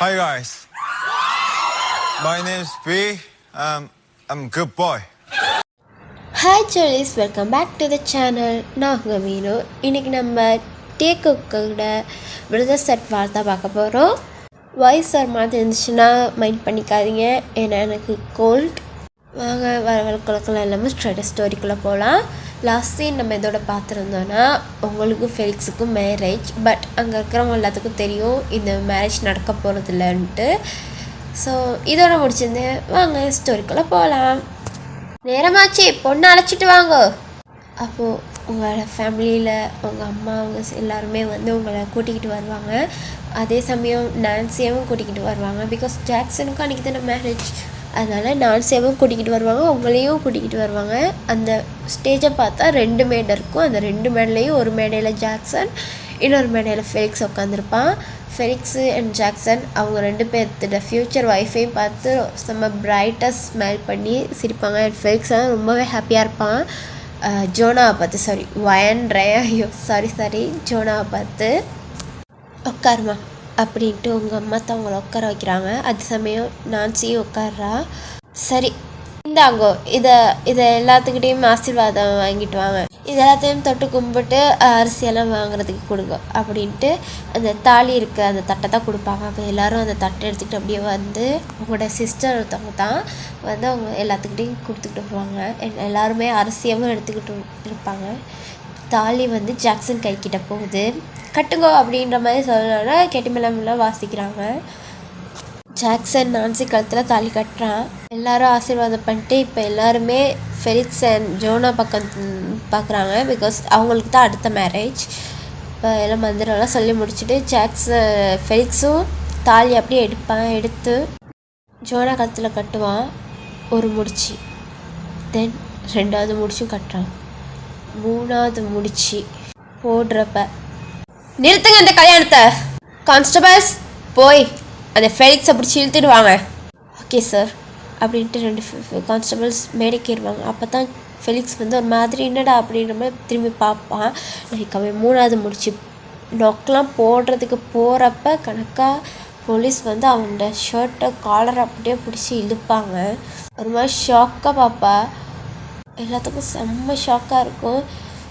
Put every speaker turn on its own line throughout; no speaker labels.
Hi guys, my name is P. I'm good boy.
Hi jollies, welcome back to the channel. நான் உங்கள் மீனு. இன்றைக்கி நம்ம டேக்கோட brother set வார்த்தை பார்க்க போகிறோம். வாய்ஸ் வர மாதிரி இருந்துச்சுன்னா மைண்ட் பண்ணிக்காதீங்க, ஏன்னா எனக்கு கோல்ட். வாங்க வரவழக்கெல்லாம் இல்லாமல் ஸ்ட்ரெட் ஸ்டோரிக்குள்ளே போகலாம். லாஸ்ட் சீன் நம்ம இதோட பார்த்துருந்தோன்னா உங்களுக்கும் ஃபெலிக்ஸுக்கும் மேரேஜ். பட் அங்கே இருக்கிறவங்க எல்லாத்துக்கும் தெரியும் இந்த மேரேஜ் நடக்க போகிறது இல்லைன்ட்டு. ஸோ இதோட முடிச்சிருந்தேன். வாங்க ஸ்டோரிக்குள்ளே போகலாம். நேரமாச்சு, பொண்ணை அழைச்சிட்டு வாங்க. அப்போது உங்களோட ஃபேமிலியில் உங்கள் அம்மா அவங்க எல்லாருமே வந்து உங்களை கூட்டிக்கிட்டு வருவாங்க. அதே சமயம் நான்சியாவும் கூட்டிக்கிட்டு வருவாங்க. பிகாஸ் ஜாக்சனுக்கும் அன்றைக்கி தானே மேரேஜ், அதனால் நான்சியாவும் கூட்டிக்கிட்டு வருவாங்க, உங்களையும் கூட்டிக்கிட்டு வருவாங்க. அந்த ஸ்டேஜை பார்த்தா 2 மேடை இருக்கும். அந்த 2 மேடையிலையும் ஒரு மேடையில் ஜாக்சன், இன்னொரு மேடையில் ஃபெலிக்ஸ் உட்காந்துருப்பான். ஃபெலிக்ஸு அண்ட் ஜாக்சன் அவங்க 2 பேர்த்தோட ஃப்யூச்சர் ஒய்ஃபையும் பார்த்து செம்ம பிரைட்டாக ஸ்மைல் பண்ணி சிரிப்பாங்க. அண்ட் ஃபெலிக்ஸ் தான் ரொம்பவே ஹாப்பியாக இருப்பான். ஜோனாவை பார்த்து ஜோனாவை பார்த்து உட்காருமா அப்படின்ட்டு உங்கள் அம்மா தான் அவங்கள உட்கார வைக்கிறாங்க. அது சமயம் நான்சியும் உட்கார்றா. சரி இந்தாங்கோ, இதை எல்லாத்துக்கிட்டேயும் ஆசீர்வாதம் வாங்கிட்டு வாங்க, இது எல்லாத்தையும் தொட்டு கும்பிட்டு அரிசியெல்லாம் வாங்குறதுக்கு கொடுங்க அப்படின்ட்டு அந்த தாலி இருக்க அந்த தட்டை தான் கொடுப்பாங்க. அப்போ எல்லோரும் அந்த தட்டை எடுத்துக்கிட்டு அப்படியே வந்து உங்களோட சிஸ்டர் ஒருத்தவங்க தான் வந்து அவங்க எல்லாத்துக்கிட்டையும் கொடுத்துக்கிட்டு வருவாங்க. எல்லாருமே அரிசியாகவும் எடுத்துக்கிட்டு இருப்பாங்க. தாலி வந்து ஜாக்சன் கைக்கிட்ட போகுது. கட்டுங்கோ அப்படின்ற மாதிரி சொல்லணும்னா கெட்டிமெல்லாம் வாசிக்கிறாங்க. ஜாக்சன் நான்சி கழுத்தில் தாலி கட்டுறான். எல்லாரும் ஆசீர்வாதம் பண்ணிட்டு இப்போ எல்லாருமே ஃபெலிக்ஸ் அண்ட் ஜோனா பக்கம் பார்க்குறாங்க. பிகாஸ் அவங்களுக்கு தான் அடுத்த மேரேஜ். இப்போ எல்லாம் மந்திரம்லாம் சொல்லி முடிச்சுட்டு ஃபெலிக்ஸும் தாலி அப்படியே எடுத்து ஜோனா கழுத்தில் கட்டுவான். ஒரு முடிச்சு, தென் 2வது முடிச்சும் கட்டுறான். 3வது முடிச்சு போடுறப்ப நிறுத்துங்க அந்த கல்யாணத்தை, கான்ஸ்டபிள்ஸ் போய் அந்த ஃபெலிக்ஸை பிடிச்சி இழுத்துட்டு வாங்க. ஓகே சார் அப்படின்ட்டு 2 கான்ஸ்டபிள்ஸ் மேடைக்கேறுவாங்க. அப்போ தான் ஃபெலிக்ஸ் வந்து ஒரு மாதிரி என்னடா அப்படின்ற மாதிரி திரும்பி பார்ப்பான். லைக் அவன் 3வது முடிச்சு நொக்கெலாம் போடுறதுக்கு போகிறப்ப கணக்காக போலீஸ் வந்து அவனோட ஷர்ட்டை காலரை அப்படியே பிடிச்சி இழுப்பாங்க. ஒரு மாதிரி ஷாக்காக பார்ப்பா. எல்லாத்துக்கும் செம்ம ஷாக்காக இருக்கும்.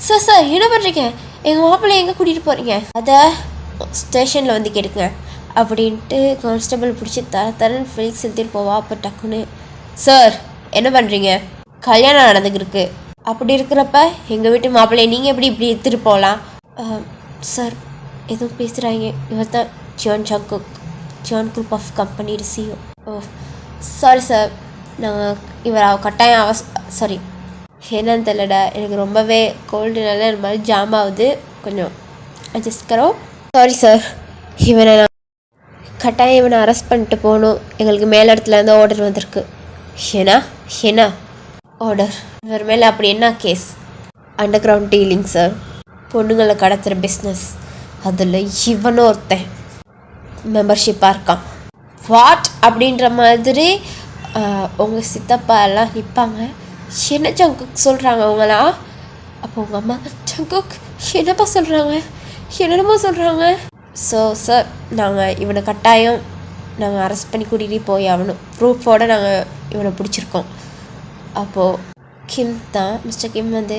சார் என்ன பண்ணுறீங்க, எங்கள் மாப்பிள்ளை எங்கே கூட்டிகிட்டு போகிறீங்க, அதை ஸ்டேஷனில் வந்து கேட்டுங்க அப்படின்ட்டு கான்ஸ்டபிள் பிடிச்சி தரன்னு ஃபெலிக்ஸ் எடுத்துகிட்டு போவா. அப்போ டக்குன்னு சார் என்ன பண்ணுறீங்க, கல்யாணம் நடந்துக்கிருக்கு, அப்படி இருக்கிறப்ப எங்கள் வீட்டு மாப்பிள்ளையை நீங்கள் எப்படி இப்படி எடுத்துகிட்டு போகலாம். சார் எதுவும் பேசுகிறாங்க, இவர் தான் John group of company CEO. Oh sorry sir, நாங்கள் இவர் கட்டாயம் சாரி என்னன்னு தெரியலடா, எனக்கு ரொம்பவே கோல்டுனால இந்த மாதிரி ஜாம் ஆகுது, கொஞ்சம் அட்ஜஸ்ட் கரோ. சாரி சார், இவனை அரெஸ்ட் பண்ணிட்டு போகணும், எங்களுக்கு மேல் இடத்துலேருந்து ஆர்டர் வந்திருக்கு. என்ன ஆர்டர், இவர் மேலே அப்படி என்ன case? Underground dealing sir, பொண்ணுங்களை கடத்துகிற பிஸ்னஸ், அதில் இவனும் ஒருத்தன் மெம்பர்ஷிப்பாக இருக்கான். வாட் அப்படின்ற மாதிரி உங்கள் சித்தப்பா எல்லாம் நிற்பாங்க. என்ன ஜங்குக் சொல்கிறாங்க அவங்களா? அப்போ உங்கள் அம்மா ஜங்குக் என்னப்பா சொல்கிறாங்க, என்னென்னமோ சொல்கிறாங்க. ஸோ சார் நாங்கள் இவனை கட்டாயம் அரெஸ்ட் பண்ணி கூட்டிகிட்டு போய் ஆகணும், ப்ரூஃபோடு நாங்கள் இவனை பிடிச்சிருக்கோம். அப்போது கிம் தான் மிஸ்டர் கிம் வந்து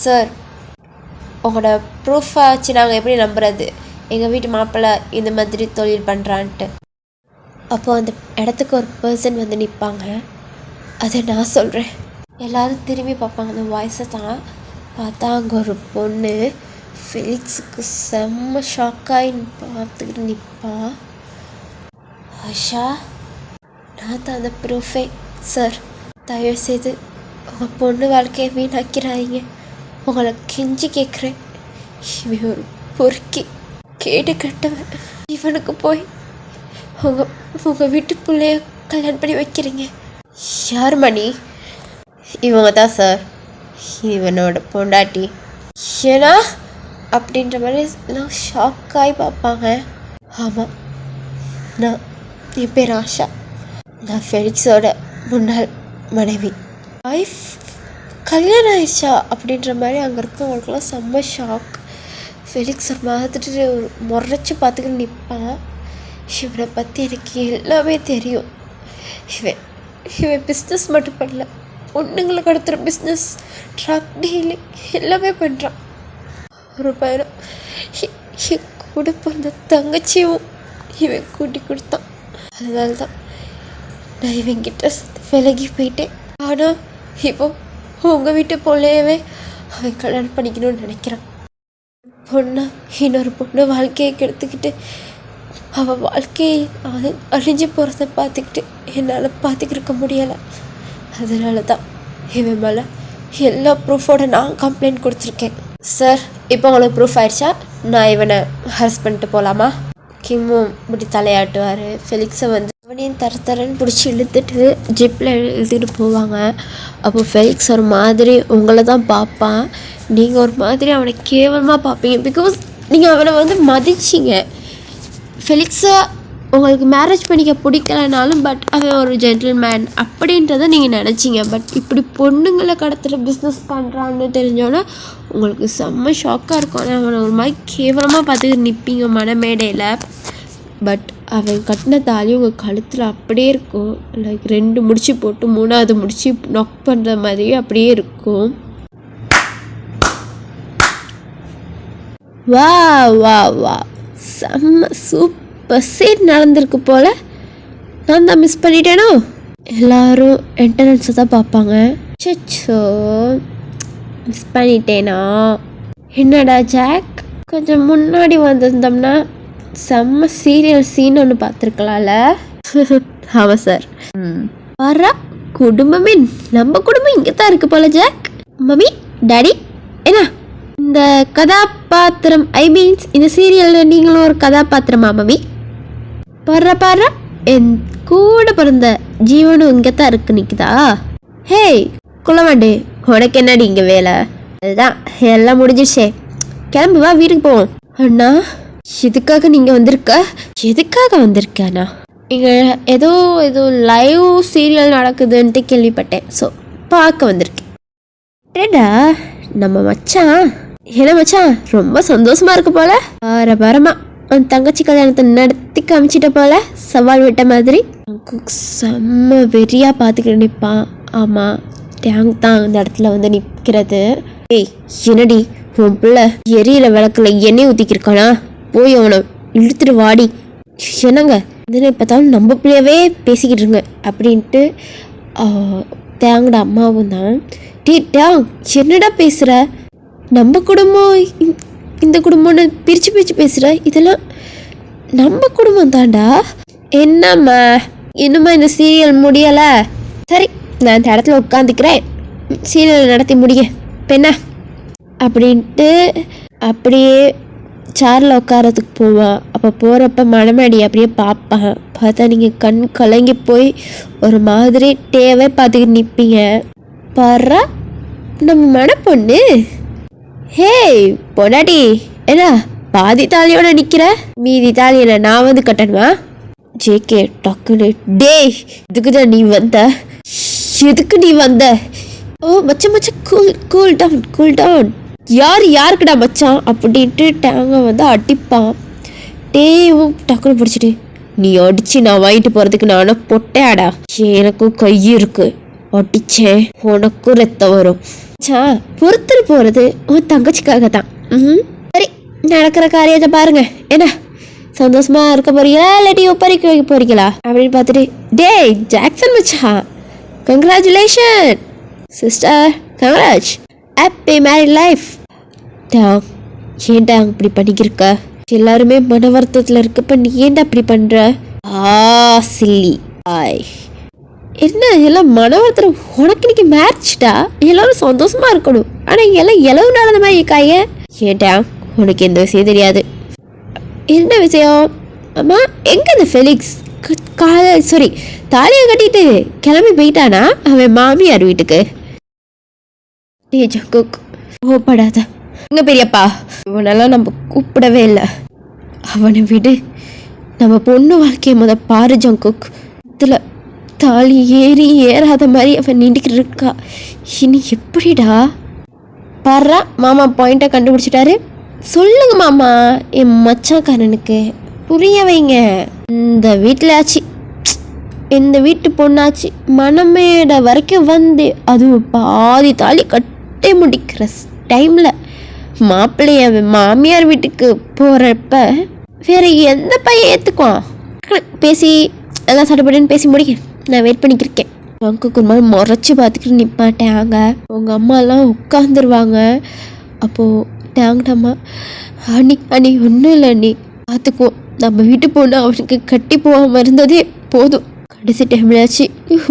சார் உங்களோட ப்ரூஃபை வச்சு நாங்கள் எப்படி நம்புறது, எங்கள் வீட்டு மாப்பிள்ளை இந்த மாதிரி தொழில் பண்ணுறான்ட்டு. அப்போது அந்த இடத்துக்கு ஒரு பர்சன் வந்து நிற்பாங்க. அதை நான் சொல்கிறேன். எல்லோரும் திரும்பி பார்ப்பாங்க. அந்த வாய்ஸை தான் பார்த்தா அங்கே ஒரு பொண்ணு ஃபெலிக்ஸுக்கு செம்ம ஷாக்காகி பார்த்துக்கிட்டு நிற்பான். ஆஷா, நான் தான் அந்த ப்ரூஃபே. சார் தயவுசெய்து உங்கள் பொண்ணு வாழ்க்கையை வீணாக்கிறாதீங்க, உங்களை கெஞ்சி கேட்குறேன். இவன் ஒரு பொறுக்கி கேட்டு கட்டவன், இவனுக்கு போய் உங்கள் வீட்டு பிள்ளைய கல்யாணம் பண்ணி வைக்கிறீங்க. யார் மணி? இவங்க தான் சார், இவனோட பொண்டாட்டி. ஏன்னா அப்படின்ற மாதிரி எல்லாம் ஷாக்காகி பார்ப்பாங்க. ஆமாம், என் பேர் ஆஷா, நான் ஃபெலிக்ஸோட முன்னாள் மனைவி. வைஃப் கல்யாணம் ஆயிடுச்சா அப்படின்ற மாதிரி அங்கே இருக்கவங்களுக்குலாம் செம்ம ஷாக். ஃபெலிக்ஸ் ஒரு மாதிரி முறைச்சி பார்த்துக்கிட்டு நிற்பான். இவனை பற்றி எனக்கு எல்லாமே தெரியும். இவன் இவன் பிஸ்னஸ் மட்டும் பண்ணல, பொண்ணுங்களை கடத்துகிற பிஸ்னஸ், ட்ரக் டீலிங் எல்லாமே பண்ணுறான். ஒரு பையனும் என் கூட பிறந்த தங்கச்சியும் இவன் கூட்டி கொடுத்தான். அதனால தான் நான் இவங்கிட்ட விலகி போயிட்டேன். ஆனால் இப்போ உங்கள் வீட்டு பொண்ணையவே அவன் கல்யாணம் பண்ணிக்கணும்னு நினைக்கிறான். பொண்ணா இன்னொரு பொண்ணு வாழ்க்கையை கெடுத்துக்கிட்டு அவள் வாழ்க்கையை அது அழிஞ்சு போகிறத பார்த்துக்கிட்டு என்னால் பார்த்துக்கிருக்க முடியலை. அதனால தான் இவன் மேலே எல்லா ப்ரூஃபோட நான் கம்ப்ளைண்ட் கொடுத்துருக்கேன். சார், இப்போ உங்களுக்கு ப்ரூஃப் ஆயிடுச்சா? நான் இவனை அரெஸ்ட் பண்ணிட்டு போகலாமா? கிம்மும் இப்படி தலையாட்டுவார். ஃபெலிக்ஸை வந்து அவனையும் தரன்னு பிடிச்சி இழுத்துட்டு ஜிப்பில் இழுத்துட்டு போவாங்க. அப்போ ஃபெலிக்ஸ் ஒரு மாதிரி உங்களை தான் பார்ப்பான். நீங்கள் ஒரு மாதிரி அவனை கேவலமாக பார்ப்பீங்க. பிகாஸ் நீங்கள் அவனை வந்து மதிச்சிங்க. ஃபெலிக்ஸை உங்களுக்கு மேரேஜ் பண்ணிக்க பிடிக்கலனாலும் பட் அவன் ஒரு ஜென்டில்மேன் அப்படின்றத நீங்கள் நினச்சிங்க. பட் இப்படி பொண்ணுங்களை கடத்துகிற பிஸ்னஸ் பண்ணுறான்னு தெரிஞ்சோன்னா உங்களுக்கு செம்ம ஷாக்காக இருக்கும். ஆனால் அவனை ஒரு மாதிரி கேவலமாக பார்த்துக்கிட்டு நிற்பீங்க மனமேடையில். பட் அவன் கட்டின தாலி உங்கள் கழுத்தில் அப்படியே இருக்கும். லைக் 2 முடிச்சு போட்டு 3ஆவது முடிச்சு நாக் பண்ணுற மாதிரியே அப்படியே இருக்கும். வா வா வா, செம்ம சூப்பர் சீட் நடந்திருக்கு போல். நான் தான் மிஸ் பண்ணிட்டேனோ? எல்லோரும் என்ட்ரன்ஸை தான் பார்ப்பாங்க. சச்சோ, மிஸ் பண்ணிட்டேனா? என்னடா ஜாக், கொஞ்சம் முன்னாடி வந்திருந்தோம்னா செம்ம சீரியல் சீன் ஒன்று பார்த்துருக்கலாம்ல. ஆமாம் சார். வர குடும்பமே நம்ம குடும்பம் இங்கே தான் இருக்குது போல ஜாக். மம்மி, டாடி, என்ன இந்த கதாபாத்திரம், ஐ மீன்ஸ் இந்த சீரியலில் நீங்களும் ஒரு கதாபாத்திரமா மம்மி? பாரு, என் கூட பிறந்த ஜீவனும் இங்கே தான் இருக்கு நிற்குதா? ஹேய் குள்ளமாண்டே, உனக்கு என்னடி இங்கே வேலை? அதுதான் எல்லாம் முடிஞ்சிடுச்சே, கிளம்பு வா, வீட்டுக்கு போவோம். அண்ணா, எதுக்காக நீங்கள் வந்திருக்க? எதுக்காக வந்திருக்கேண்ணா? இங்கே ஏதோ லைவ் சீரியல் நடக்குதுன்ட்டு கேள்விப்பட்டேன். ஸோ பார்க்க வந்திருக்கேன். ஏடா நம்ம மச்சான், என்ன மச்சான் ரொம்ப சந்தோஷமா இருக்கு போல. பரமா அந்த தங்கச்சி கல்யாணத்தை நடத்தி காமிச்சிட்ட போல, சவால் விட்ட மாதிரி. செம்ம வெறியா பார்த்துக்கிட்டு நிற்பான். ஆமாம், டேங் தான் அந்த இடத்துல வந்து நிற்கிறது. ஏய் என்னடி உன் பிள்ளை எரியிற விளக்குல எண்ணெய் ஊற்றிக்கிருக்கானா? போய் அவனை இழுத்துட்டு வாடி. என்னங்க இதுன்னு பார்த்தாலும் நம்ம பிள்ளையவே பேசிக்கிட்டு இருங்க அப்படின்ட்டு தேங்கட அம்மாவும் தான். டேங் என்னடா பேசுகிற? நம்ம குடும்பம் இந்த குடும்பம்னு பிரித்து பேசுகிற? இதெல்லாம் நம்ம குடும்பம் தான்டா. என்னம்மா இன்னுமா இந்த சீரியல் முடியலை? சரி, நான் இந்த இடத்துல உட்காந்துக்கிறேன், சீரியல் நடத்தி முடிய பெண்ணா அப்படின்ட்டு அப்படியே சேரில் உட்காரத்துக்கு போவான். அப்போ போகிறப்ப மணமேடி அப்படியே பார்ப்பேன். பார்த்தா நீங்கள் கண் கலங்கி போய் ஒரு மாதிரி டேவே பார்த்துக்கிட்டு நிற்பீங்க. பாரா நம்ம மணப்பொண்ணு. ஹேய் பொண்டாட்டி, என்ன பாதி தாலியோட நிற்கிற? மீதி தாலியை நான் வந்து கட்டணுமா? ஜேகே டக்குன்னு, டே இதுக்கு தான் நீ வந்த? எதுக்கு நீ வந்த? ஓ மச்சான் கூல் டவுன். யாருக்குடா மச்சான் அப்படின்ட்டு டேங்க வந்து அடிப்பான். டேவும் டக்குன்னு பிடிச்சிட்டு, நீ அடிச்சு நான் வாங்கிட்டு போகிறதுக்கு நானும் பொட்டையாடா? எனக்கும் கை இருக்கு, அடிச்சேன் உனக்கும் ரத்தம் வரும். பொறுத்துட்டு போகிறது உன் தங்கச்சிக்காக தான். சரி, நடக்கிற காரியத்தை பாருங்க. என்ன சந்தோஷமா இருக்க போறீங்களா இல்லாட்டி ஒப்பறிக்க வைக்க போறீங்களா அப்படின்னு பார்த்துட்டு, டேய் ஜாக்சன் மச்சான், congratulation sister, congrats, happy married life. ஏன்டா இப்படி பண்ணிக்கிருக்க? எல்லாருமே மன வருத்தத்தில் இருக்கப்ப நீ ஏன்டா அப்படி பண்ற? சில்லி ஆய், என்ன எல்லாம் மன வருத்தம்? உனக்கு இன்னைக்கு மேட்ச்டா, எல்லாரும் சந்தோஷமா இருக்கணும். ஆனா எல்லாம் இளவு நடந்த மாதிரி இருக்காங்க. ஏன்டா உனக்கு எந்த விஷயம் தெரியாது? என்ன விஷயம்? அம்மா எங்க இந்த ஃபெலிக்ஸ் தாலியை கட்டிட்டு கிளம்பி போயிட்டானா அவன் மாமியார் வீட்டுக்கு? ஓப்படாத எங்க பெரியப்பா, இவனெல்லாம் நம்ம கூப்பிடவே இல்லை. அவனை விடு, நம்ம பொண்ணு வாழ்க்கையை பாரு ஜங்குக். இதில் தாலி ஏறாத மாதிரி அவன் நீண்டிக்கிட்டு இருக்கா. இனி எப்படிடா? பாரா மாமா பாயிண்ட்டை கண்டுபிடிச்சிட்டாரு. சொல்லுங்க மாமா, என் மச்சாக்காரனுக்கு புரிய வைங்க. இந்த வீட்டில் ஆச்சு, இந்த வீட்டு பொண்ணாச்சு மனமேட வரைக்கும் வந்து அதுவும் பாதி தாலி கட்டி முடிக்கிற டைமில் மாப்பிள்ளைய மாமியார் வீட்டுக்கு போகிறப்ப வேற எந்த பையன் ஏற்றுக்குவான்? பேசி எல்லாம் சட்டப்படின்னு பேசி முடிக்க நான் வெயிட் பண்ணிக்கிருக்கேன். அங்குக்கு ஒரு மாதிரி முறைச்சி பார்த்துக்கிட்டு நிப்பாட்டாங்க. உங்கள் அம்மாலாம் உட்காந்துருவாங்க. அப்போது டேங்கடாம்மா, அண்ணி ஒன்றும் இல்லை அண்ணி, பார்த்துக்குவோம், நம்ம வீட்டு பொண்ணு அவனுக்கு கட்டி போகாமல் இருந்ததே போதும், கடைசி டைம்லாச்சு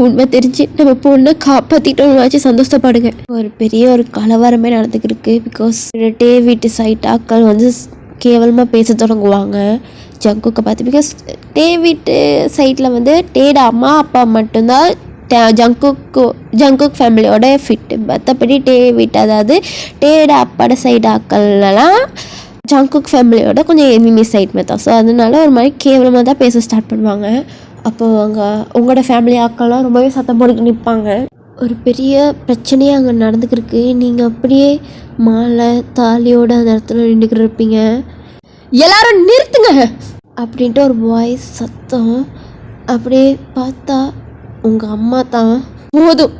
உண்மை தெரிஞ்சு நம்ம பொண்ணை காப்பாற்றிட்டோம்னாச்சு சந்தோஷப்படுங்க. ஒரு பெரிய ஒரு கலவரமே நடந்துக்கிருக்கு. பிகாஸ் டே வீட்டு சைட் ஆக்கள் வந்து கேவலமாக பேச தொடங்குவாங்க ஜங்குக்கை பார்த்து. பிகாஸ் டே வீட்டு சைட்டில் வந்து டேட அம்மா அப்பா மட்டும்தான் ஜங்குக் ஃபேமிலியோட ஃபிட்டு. மற்றபடி டே வீட்டு, அதாவது டேட அப்பாட சைடு ஆக்கள்லாம் ஜங்குக் ஃபேமிலியோட கொஞ்சம் எனிமி சைட் மெத்தா. ஸோ அதனால ஒரு மாதிரி கேவலமாக தான் பேச ஸ்டார்ட் பண்ணுவாங்க. அப்போது அங்கே உங்களோட ஃபேமிலி ஆக்கள்லாம் ரொம்பவே சத்தம் போட்டு நிற்பாங்க. ஒரு பெரிய பிரச்சனையே அங்கே நடந்துக்கிருக்கு. நீங்கள் அப்படியே மாலை தாலியோட அந்த இடத்துல நின்றுக்கிட்டு இருப்பீங்க. எல்லாரும் நிறுத்துங்க அப்படின்ட்டு ஒரு வாய்ஸ் சத்தம். அப்படியே பார்த்தா உங்கள் அம்மா தான். போதும்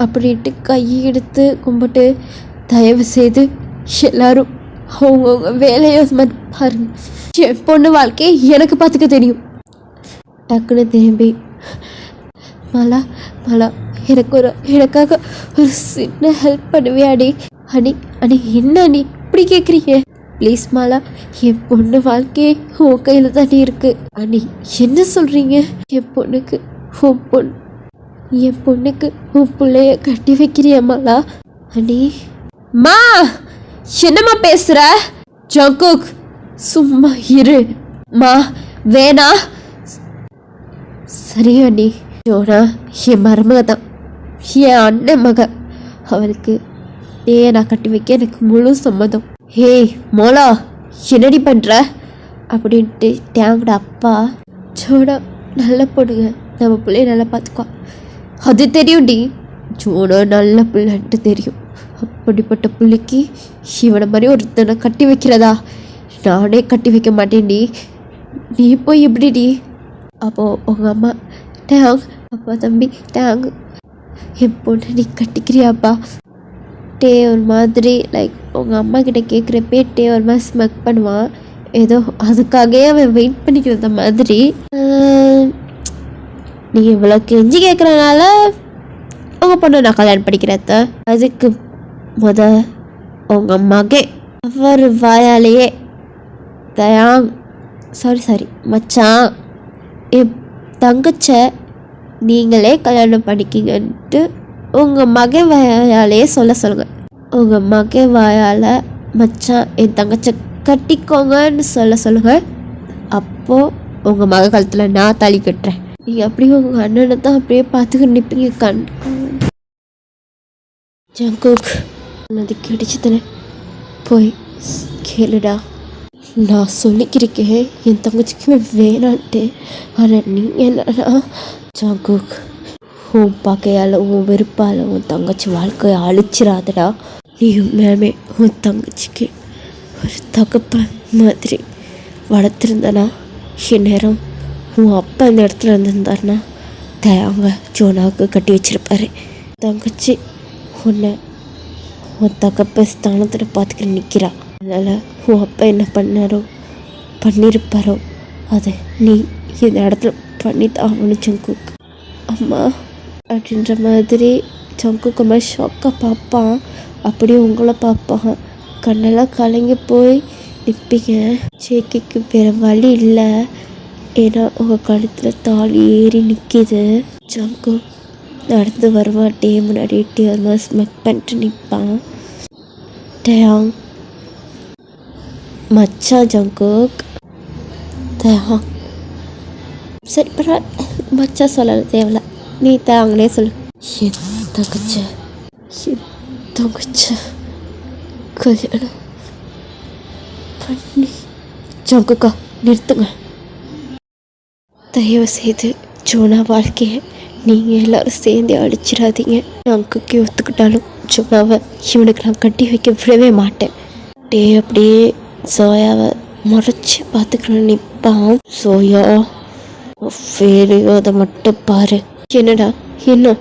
அப்படின்ட்டு கையெடுத்து கும்பிட்டு, தயவு செய்து எல்லாரும் அவங்கவுங்க வேலையை பாருங்க, என் பொண்ணு வாழ்க்கையை எனக்கு பார்த்துக்க தெரியும். டக்குன்னு திரும்பி, மலா எனக்காக ஒரு சின்ன ஹெல்ப் பண்ணுவியாடி? அடி என்ன நீ இப்படி கேட்குறீங்க? ப்ளீஸ் மாலா, என் பொண்ணு வாழ்க்கையே உன் கையில் தாண்டி இருக்கு. அண்ணி என்ன சொல்கிறீங்க? என் பொண்ணுக்கு உன் பிள்ளைய கட்டி வைக்கிறியா மாலா? அண்ணி மா, என்னம்மா பேசுகிற? ஜங்குக் சும்மா இரு மா, வேணா. சரி அண்ணி, ஜோனா என் மருமக தான், என் அண்ணன் மக, அவளுக்கு நான் கட்டி வைக்க எனக்கு முழு சம்மதம். ஹேய் மோலா, என்னடி பண்ணுற அப்படின்ட்டு டேங்கோட அப்பா, ஜோனா நல்ல பொண்ணுங்க, நம்ம பிள்ளைய நல்லா பார்த்துக்கோ. அது தெரியும்டி, ஜோனா நல்ல பிள்ளைன்ட்டு தெரியும். அப்படிப்பட்ட பிள்ளைக்கு இவனை மாதிரி ஒருத்தனை கட்டி வைக்கிறதா? நானே கட்டி வைக்க மாட்டேன்டி, நீ போய் எப்படிடி? அப்போது உங்கள் அம்மா, டேங் அப்பா தம்பி டேங், என் பொண்ணை நீ கட்டிக்கிறியாப்பா? டே ஒரு மாதிரி லைக் உங்கள் அம்மா கிட்ட கேட்குறப்பே டே ஒரு மாதிரி ஸ்மெக் பண்ணுவான். ஏதோ அதுக்காகவே அவன் வெயிட் பண்ணிக்கிறத மாதிரி. நீ இவ்வளோ கெஞ்சி கேட்குறனால உங்கள் பொண்ணு நான் கல்யாணம் படிக்கிறத, அதுக்கு உங்கள் அம்மாக்கே அவர் வாயாலேயே தயாங் சாரி மச்சான், என் தங்கச்ச நீங்களே கல்யாணம் பண்ணிக்கிங்கன்ட்டு உங்கள் மகன் வாயாலேயே சொல்லுங்கள். உங்கள் மகன் வாயால் மச்சான் என் தங்கச்ச கட்டிக்கோங்கன்னு சொல்லுங்கள். அப்போது உங்கள் மக காலத்தில் நான் தாலி கட்டுறேன். நீங்கள் அப்படியே உங்கள் அண்ணனை தான் அப்படியே பார்த்துக்கிட்டு நிற்பீங்க. கண் ஜங்குக் அது கிடைச்சி தானே, போய் கேளுடா. நான் சொல்லிக்கிருக்கேன் என் தங்கச்சிக்கு வேணான்ட்டு. ஆனால் நீ என்னன்னா ஜங்குக், உன் பகையால் உன் வெறுப்பால் உன் தங்கச்சி வாழ்க்கையை அழிச்சிடாதடா. நீ உண்மையாலுமே உன் தங்கச்சிக்கு ஒரு தகப்பன் மாதிரி வளர்த்துருந்தனா, என் நேரம் உன் அப்பா இந்த இடத்துல இருந்திருந்தாருன்னா தேங்க ஜோனாவுக்கு கட்டி வச்சிருப்பாரு. தங்கச்சி உன்னை உன் தகப்ப ஸ்தானத்தில் பார்த்துக்கிட்டு நிற்கிறா. அதனால் உன் அப்பா என்ன பண்ணியிருப்பாரோ அதை நீ இந்த இடத்துல பண்ணித்தான் ஆகணும் ஜங்குக். அம்மா அப்படின்ற மாதிரி ஜங்குக் அம்மா ஷாக்காக பார்ப்பான். அப்படியே உங்களை பார்ப்பான். கண்ணெல்லாம் கலங்கி போய் நிற்பீங்க. சேக்கிக்கு வேறு வழி இல்லை, ஏன்னா உங்கள் கழுத்தில் தாலி ஏறி நிற்கிது. ஜங்குக் நடந்து வருவான். டே முன்னாடி டே ஒரு மாதிரி ஸ்மெக் பண்ணிட்டு நிற்பான். டேங் மச்சான் ஜங்குக், டேங் சரி பரவாயில்ல, மச்சான் சொல்லலை தேவையில்ல, நீ தாங்களே சொல்லு. என் தங்கச்ச கல்யாணம் பண்ணி. ஜங்குக்கா நிறுத்துங்க, தயவு செய்து ஜோனா வாழ்க்கையை நீங்கள் எல்லோரும் சேர்ந்து அடிச்சிடாதீங்க. ஜங்குக்கே ஒத்துக்கிட்டாலும் ஜோனாவை இவனுக்கு நான் கட்டி வைக்க விடவே மாட்டேன். டே அப்படியே சோயாவை முறைச்சி பார்த்துக்கிறேன் நிற்பான். சோயா வேலையோ அதை மட்டும் பாரு. என்னடா என்ன?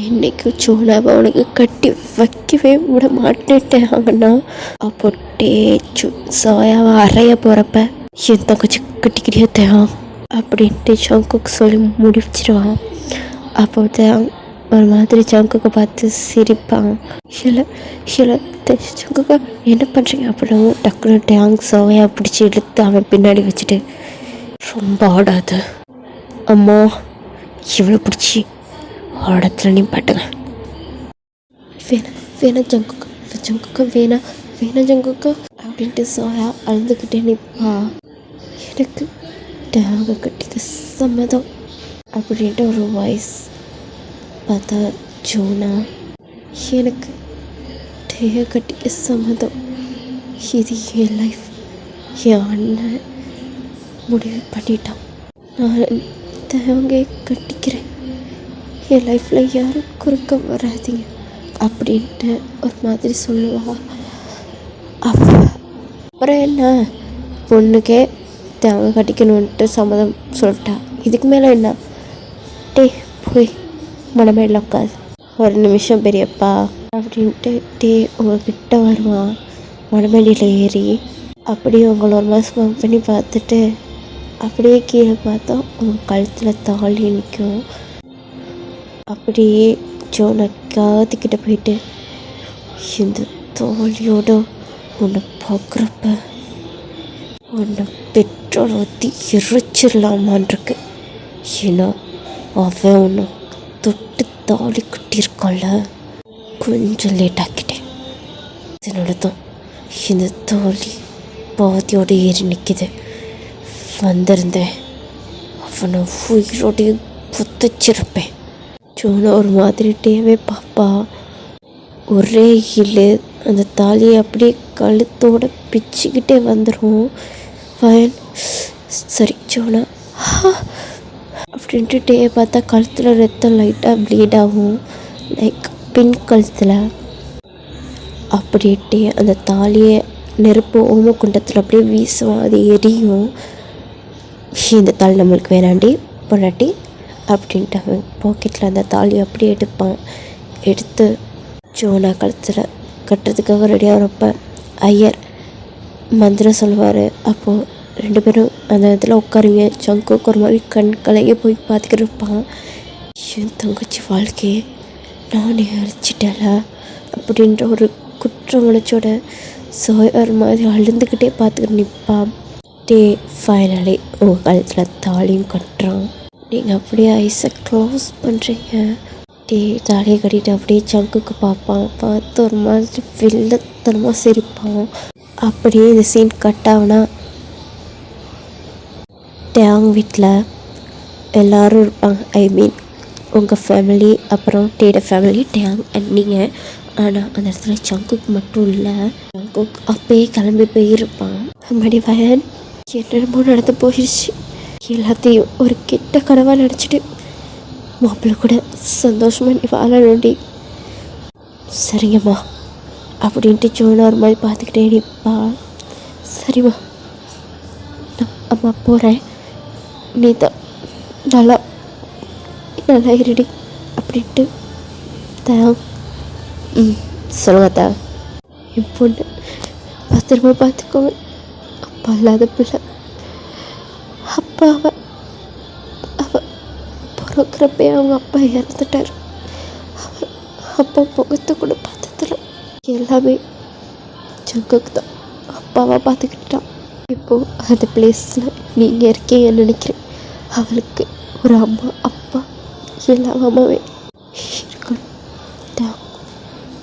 இன்னைக்கு சோனாவை அவனுக்கு கட்டி வைக்கவே விட மாட்டேன்ட்டாங்கன்னா அப்போ சோயாவை அறைய போகிறப்ப என் தங்கச்சி கட்டிக்கிறியா தேவன் அப்படின்ட்டு சங்குக்கு சொல்லி முடிச்சிடுவான். அப்போ தேவன் ஒரு மாதிரி சங்குக்கு பார்த்து சிரிப்பான். இல்லை சங்குக்கா என்ன பண்ணுறீங்க அப்படின்னு டக்குனு டேங்க் சோயா பிடிச்சி இழுத்து அவன் பின்னாடி வச்சுட்டு ரொம்ப ஆடாது அம்மா இவ்வளோ பிடிச்சி ஆடத்தில் நீ பாட்டுங்க வேணா ஜங்குக்கா வேணா ஜங்குக்கா அப்படின்ட்டு சோயா அழுதுகிட்டே நிற்பா. எனக்கு டேங்க கட்டிக்க சம்மதம் அப்படின்ட்டு ஒரு வாய்ஸ் பார்த்தா ஜோனா எனக்கு டேக கட்டிக்க சம்மதம். இது என் லைஃப். என் அண்ணன் முடிவு பண்ணிட்டான். நான் தேவங்க கட்டிக்கிறேன். என் லைஃப்பில் யாரும் குறுக்க வராதிங்க அப்படின்ட்டு ஒரு மாதிரி சொல்லுவா. அப்புறம் என்ன பொண்ணுக்கே தேவங்க கட்டிக்கணுன்ட்டு சம்மதம் சொல்லிட்டா. இதுக்கு மேலே என்ன? போய் மனமேல உட்காது ஒரு நிமிஷம் பெரியப்பா அப்படின்ட்டு உங்ககிட்ட வருவான். மனமேடியில் ஏறி அப்படியே உங்களை ஒரு மாதம் பண்ணி பார்த்துட்டு அப்படியே கீழே பார்த்தா உங்கள் கழுத்தில் தாலி நிற்கும். அப்படியே ஜோனை காத்துக்கிட்ட போயிட்டு இந்த தாலியோட உன்னை பார்க்குறப்ப உன்னை பெட்ரோல் ஊற்றி எரிச்சிடலாமான்ருக்கு. ஏன்னா அவன் உன்னை தொட்டு தாலி கட்டியிருக்கான்ல. கொஞ்சம் லேட் ஆக்கிட்டேன். இதனால தான் இந்த தாலி பாதியோடு ஏறி நிற்கிது. வந்திருந்தேன் அவனை உயிரோடைய புத்தச்சிருப்பேன். ஜோனா ஒரு மாதிரி டேவே பாப்பா. ஒரே இழு அந்த தாலியை அப்படியே கழுத்தோட பிச்சுக்கிட்டே வந்துடும். ஃபைன் சரி ஜோனா அப்படின்ட்டு டே பார்த்தா கழுத்தில் ரத்தம் லைட்டாக ப்ளீட் ஆகும். லைக் பின் கழுத்தில். அப்படின்ட்டு அந்த தாலியை நெருப்பு ஓமக்குண்டத்தில் அப்படியே வீசுவோம். அது எரியும். இந்த தாலி நம்மளுக்கு வேணாண்டி பொண்டாட்டி அப்படின்ட்டு அவன் பாக்கெட்டில் அந்த தாலி அப்படியே எடுப்பான். எடுத்து ஜோனா கழுத்தில் கட்டுறதுக்காக ரெடியாகிறப்ப ஐயர் மந்திரம் சொல்லுவார். அப்போது ரெண்டு பேரும் அந்த இதில் உட்காருங்க. சங்குக்கு ஒரு மாதிரி கண் கலைய போய் பார்த்துக்கிட்டு இருப்பான். என் தங்கச்சி வாழ்க்கையை நானே அழிச்சிட்டல அப்படின்ற ஒரு குற்ற உணர்ச்சியோட சோயார் மாதிரி அழுந்துக்கிட்டே பார்த்துக்கிட்டு நிற்பான். ஃபைனலி உங்கள் கழுத்தில் தாலியும் கட்டுறான். நீங்கள் அப்படியே ஐஸை க்ளோஸ் பண்ணுறீங்க. தாலியை கட்டிட்டு அப்படியே சங்குக்கு பார்ப்பான். பார்த்து ஒரு மாதிரி வில்லத்தனமாக சிரிப்பான். அப்படியே இந்த சீன் கட் ஆகுனா டேங் வீட்டில் எல்லோரும் இருப்பாங்க. ஐ மீன் உங்கள் ஃபேமிலி அப்புறம் டேட ஃபேமிலி டேங் அண்ட் நீங்கள். ஆனால் அந்த இடத்துல சங்குக்கு மட்டும் இல்லை. சங்குக்கு அப்பயே கிளம்பி போயிருப்பான். மடி வயன் என்னென்னமோ நடந்து போயிடுச்சு. எல்லாத்தையும் ஒரு கெட்ட கனவாக நினச்சிட்டு மாப்பிள்ளை கூட சந்தோஷமாக நீ வாழணுண்டி. சரிங்கம்மா அப்படின்ட்டு ஜோனா ஒரு மாதிரி பார்த்துக்கிட்டே நிற்பா. சரிம்மா நான் அம்மா போகிறேன். நீ தான் நல்லா இருடி அப்படின்ட்டு சொல்லுங்க என் பொண்ணு பத்திரமா பார்த்துக்கோங்க. அப்பா இல்லாத பிள்ளை. அப்பாவை பிறக்கிறப்பே அவங்க அப்பா இறந்துட்டார். அப்பா முகத்தை கூட பார்த்ததில்ல. எல்லாமே சங்குக்கு தான் அப்பாவாக பார்த்துக்கிட்டான். இப்போது அந்த பிளேஸில் நீங்கள் இருக்கீங்கன்னு நினைக்கிறேன். அவளுக்கு ஒரு அம்மா அப்பா எல்லாமே இருக்கணும்.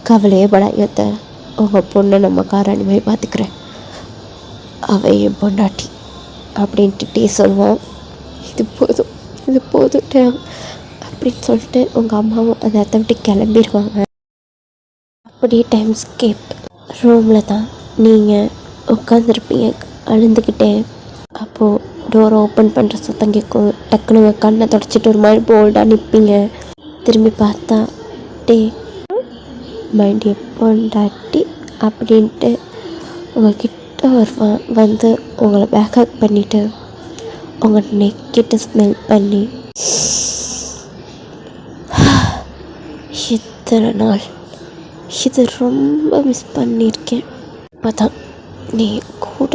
கவலையே படாயத்த உங்கள் பொண்ணை நம்ம காராணி மாதிரி பார்த்துக்கிறேன். அவள் என் பொண்டாட்டி அப்படின்ட்டு சொல்லுவான். இது போதும் அப்படின்னு சொல்லிட்டு உங்கள் அம்மாவும் அந்த இடத்த விட்டு கிளம்பிடுவாங்க. அப்படியே டைம் ஸ்கேப் ரூமில் தான் நீங்கள் உட்காந்துருப்பீங்க அழுந்துக்கிட்டே. அப்போது டோரை ஓப்பன் பண்ணுற சத்தம் கேட்கும். டக்குனு கண்ணை தொடச்சிட்டு ஒரு மாதிரி போல்டாக நிற்பீங்க. திரும்பி பார்த்தா மைண்ட் எப்போண்டாட்டி அப்படின்ட்டு உங்ககிட்ட அவர் வந்து உங்களை பேக்கப் பண்ணிவிட்டு உங்கள் நெக்கிட்ட ஸ்மெல் பண்ணி இத்தனை நாள் இது ரொம்ப மிஸ் பண்ணியிருக்கேன். இப்போ தான் நீ கூட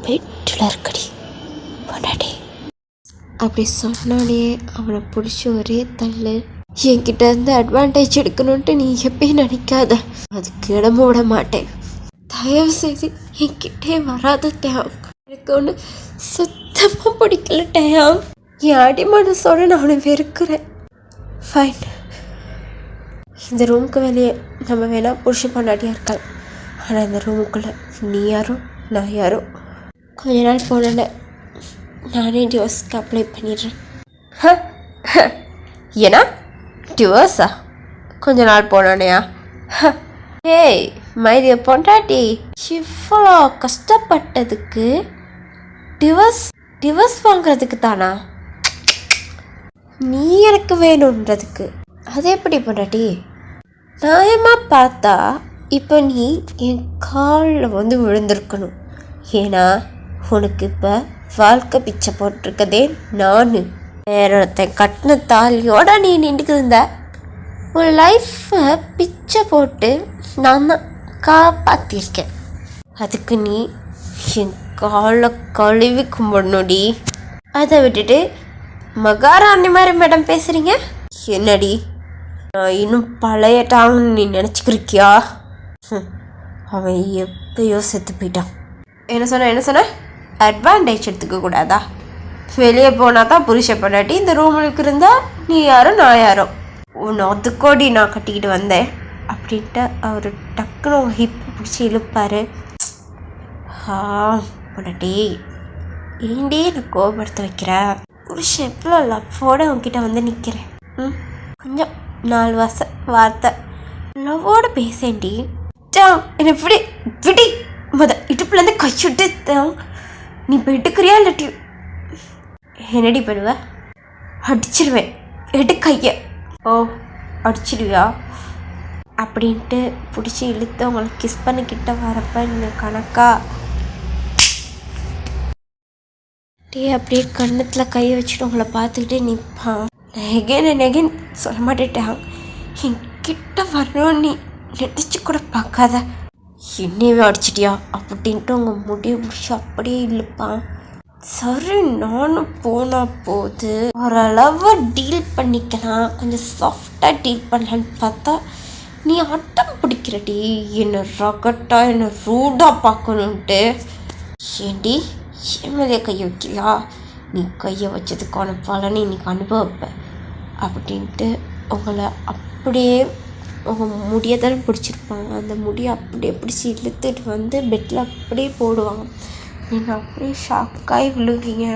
பெட்டில் இருக்கடி பொண்டாட்டி அப்படி சொன்னானே அவனை பிடிச்சி ஒரே தள்ளு. என்கிட்ட இருந்து அட்வான்டேஜ் எடுக்கணுன்ட்டு நீ எப்பயும் நினைக்காத, அதுக்கு இடம விட மாட்டேன். தயவு செய்து என்கிட்டே வராத டேம். எனக்கு ஒன்று சுத்தமாக பிடிக்கல டேம். என் அடிமனசோட நான் அவனை வெறுக்கிறேன். ஃபைன், இந்த ரூமுக்கு வெளியே நம்ம வேணால் புருஷ பொண்டாட்டியாக இருக்கலாம், ஆனால் இந்த ரூமுக்குள்ளே நீ யாரும் நான் யாரும். கொஞ்ச நாள் போனேன் நானே டிவோர்ஸ்க்கு அப்ளை பண்ணிடுறேன். ஏன்னா டிவோர்ஸா? கொஞ்ச நாள் போனானையா? ஏய் மைடிய பொண்டாட்டி, இவ்வளோ கஷ்டப்பட்டதுக்கு டிவோர்ஸ் வாங்குறதுக்கு தானா? நீ எனக்கு வேணுன்றதுக்கு. அது எப்படி பொண்டாட்டி? நியாயமாக பார்த்தா இப்போ நீ என் காலில் வந்து விழுந்திருக்கணும். ஏன்னா உனக்கு இப்போ வாழ்க்கை பிச்சை போட்டிருக்கதே நான். வேறொருத்தன் கட்டின தாலியோட நீ நின்றுக்கு இருந்த. உன் லைஃப்பை பிச்சை போட்டு நான் தான் காப்பாற்றிருக்கேன். அதுக்கு நீ என் காலை கழுவி கும்பிடணுடி. அதை விட்டுட்டு மகாராணி மாதிரி மேடம் பேசுகிறீங்க. என்னடி நான் இன்னும் பழைய டான்னு நீ நினச்சிக்கிருக்கியா? அவன் எப்பயோ செத்து போயிட்டான். என்ன சொன்ன? அட்வான்டேஜ் எடுத்துக்க கூடாதா? வெளியே போனால் தான் புருஷ பொண்டாட்டி, இந்த ரூமுக்கு இருந்தால் நீ யாரோ நான் யாரோ. உன்னை அதுக்கோடி நான் கட்டிக்கிட்டு வந்தேன் அப்படின்ட்டு அவர் டக்குன்னு ஹிப் பிடிச்சி இழுப்பார். பொண்டாட்டி ஏண்டே நான் கோபப்படுத்த வைக்கிற? புருஷன் எவ்வளோ லவ்வோடு உங்ககிட்ட வந்து நிற்கிறேன். கொஞ்சம் 4 வார்த்தை லவ்வோடு பேசேண்டி. என்னை விடி இடுப்புலேருந்து கைச்சுட்டு நீ இப்போ எடுக்கிறியா இல்லாட்டி என்னடி பண்ணுவ? அடிச்சிடுவேன். எடு கைய. ஓ அடிச்சிடுவியா? அப்படின்ட்டு பிடிச்சி இழுத்து அவங்களை கிஸ் பண்ணிக்கிட்ட வரப்ப நீங்கள் கணக்கா அப்படியே கண்ணத்தில் கையை வச்சுட்டு உங்களை பார்த்துக்கிட்டே நிற்பான். நெகன் சொல்ல மாட்டேட்டான். என்கிட்ட வரணும் நீ நினச்சி கூட பார்க்காத. என்னையவே அடிச்சிட்டியா அப்படின்ட்டு அவங்க முடிய பிடிச்சி அப்படியே இழுப்பான். சரி நானும் போனால் போது ஓரளவு டீல் பண்ணிக்கலாம், கொஞ்சம் சாஃப்டாக டீல் பண்ணலான்னு பார்த்தா நீ அட்டம் பிடிக்கிறடி. என்னை ரகட்டா என்னை ரூடாக பார்க்கணுன்ட்டு. ஏண்டி என் மேலே கையை வைக்கிறியா? நீ கையை வச்சதுக்கான பலனை இன்னைக்கு அனுபவிப்ப அப்படின்ட்டு உங்களை அப்படியே உங்கள் முடியை தானே பிடிச்சிருப்பாங்க. அந்த முடியை அப்படியே பிடிச்சி இழுத்துட்டு வந்து பெட்டில் அப்படியே போடுவாங்க. நீங்கள் அப்படியே ஷாக்காகி விழுவீங்க.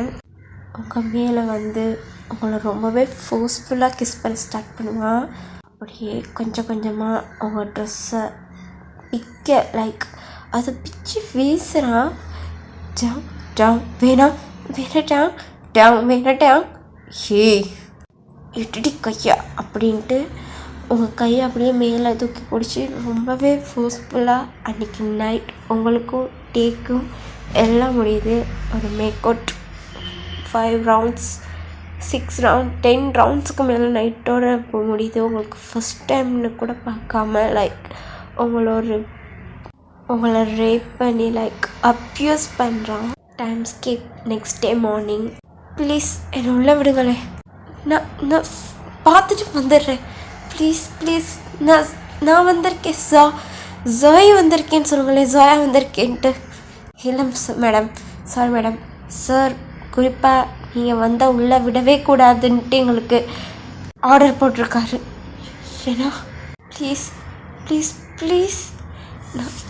உங்கள் மேலே வந்து உங்களை ரொம்பவே ஃபோர்ஸ்ஃபுல்லாக கிஸ் பண்ண ஸ்டார்ட் பண்ணுவான். அப்படியே கொஞ்சம் கொஞ்சமாக உங்கள் ட்ரெஸ்ஸை லைக் அதை பிச்சு வீசுகிறான். வேணாம் ஹே இட்டுடி கையா அப்படின்ட்டு உங்கள் கையை அப்படியே மேலே தூக்கி பிடிச்சி ரொம்பவே ஃபோர்ஸ்ஃபுல்லாக அன்றைக்கி நைட் உங்களுக்கும் டேக்கும் எல்லாம் முடியுது. ஒரு மேக் அவுட் 5 rounds 6 rounds 10 roundsக்கு மேலே நைட்டோட போக முடியுது. உங்களுக்கு ஃபஸ்ட் டைம்னு கூட பார்க்காம லைக் உங்களை ரேப் பண்ணி லைக் அப்யூஸ் பண்ணுறான். Time skip. Next day morning. Please என்னை உள்ள விடுங்களேன், நான் பார்த்துட்டு வந்துடுறேன். ப்ளீஸ் நான் வந்திருக்கேன். ஜோய் வந்திருக்கேன்னு சொல்லுங்களேன். ஜோயா வந்திருக்கேன்ட்டு. இல்லை மேடம், சாரி மேடம். சார் குறிப்பாக நீங்கள் வந்தால் உள்ளே விடவே கூடாதுன்ட்டு எங்களுக்கு ஆர்டர் போட்டிருக்காரு. ஏன்னா ப்ளீஸ்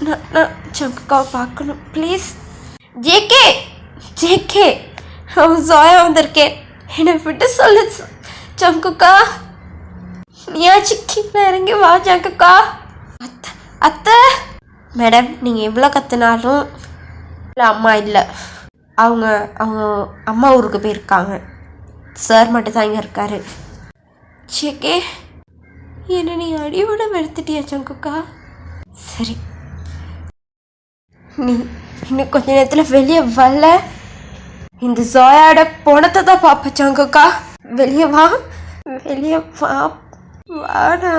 நான் சங்குக்காவை பார்க்கணும் ப்ளீஸ். ஜேகே அவன் ஜோயா வந்திருக்கேன், என்னை விட்டு சொல்லு சங்குக்கா. நீயாச்சும் கீழே இறங்கி வா ஜங்குக்கா. அத்தை மேடம் நீங்கள் எவ்வளோ கற்றுனாலும் இல்லை, அம்மா இல்லை, அவங்க அம்மா ஊருக்கு போயிருக்காங்க. சார் மட்டும் தான் இங்கே இருக்காரு. ஜேகே என்னை நீ அடியோட வெறுத்துட்டியா சங்குக்கா? சரி நீ இன்னும் கொஞ்ச நேரத்தில் வெளியே வரல இந்த ஜோயாட பணத்தை தான் பார்ப்பச்சாங்கக்கா. வெளியே வா, வெளியே வா, வாடா